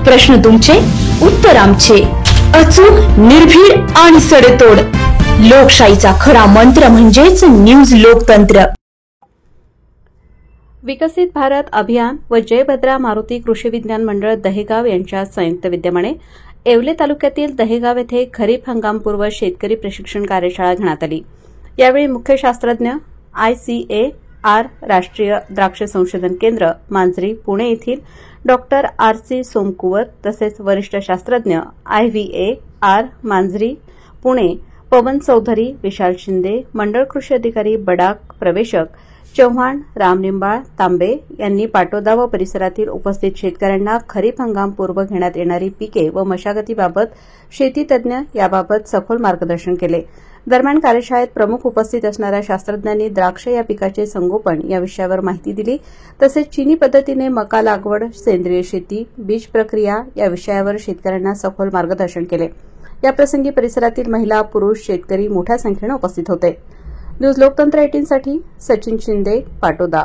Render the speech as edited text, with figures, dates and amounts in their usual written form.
प्रश्न तुमचे, उत्तर आमचे. अचूक, निर्भीड आणि सडेतोड. लोकशाहीचा खरा मंत्र म्हणजेच न्यूज लोकतंत्र. विकसित भारत अभियान व जयभद्रा मारुती कृषी विज्ञान मंडळ दहेगाव यांच्या संयुक्त विद्यमाने येवले तालुक्यातील दहेगाव येथे खरीप हंगामपूर्व शेतकरी प्रशिक्षण कार्यशाळा घेण्यात आली. यावेळी मुख्य शास्त्रज्ञ ICAR राष्ट्रीय द्राक्ष संशोधन केंद्र मांजरी पुणे येथील डॉक्टर RC सोमकुवर तसेच वरिष्ठ शास्त्रज्ञ IVAR मांजरी पुणे पवन चौधरी, विशाल शिंदे, मंडळ कृषी अधिकारी बडाक, प्रवेशक चव्हाण, रामनिंबाळ, तांबे यांनी पाटोदा व परिसरातील उपस्थित शेतकऱ्यांना खरीप हंगामपूर्व घेण्यात येणारी पिके व मशागतीबाबत शेती तज्ज्ञ याबाबत सखोल मार्गदर्शन केले. दरम्यान कार्यशाळेत प्रमुख उपस्थित असणाऱ्या शास्त्रज्ञांनी द्राक्ष या पिकाचे संगोपन या विषयावर माहिती दिली. तसेच चीनी पद्धतीने मका लागवड, सेंद्रिय शेती, बीज प्रक्रिया या विषयावर शेतकऱ्यांना सखोल मार्गदर्शन केले. याप्रसंगी परिसरातील महिला, पुरुष, शेतकरी मोठ्या संख्येने उपस्थित होते. न्यूज लोकतंत्र 18 साठी सचिन शिंदे, पाटोदा.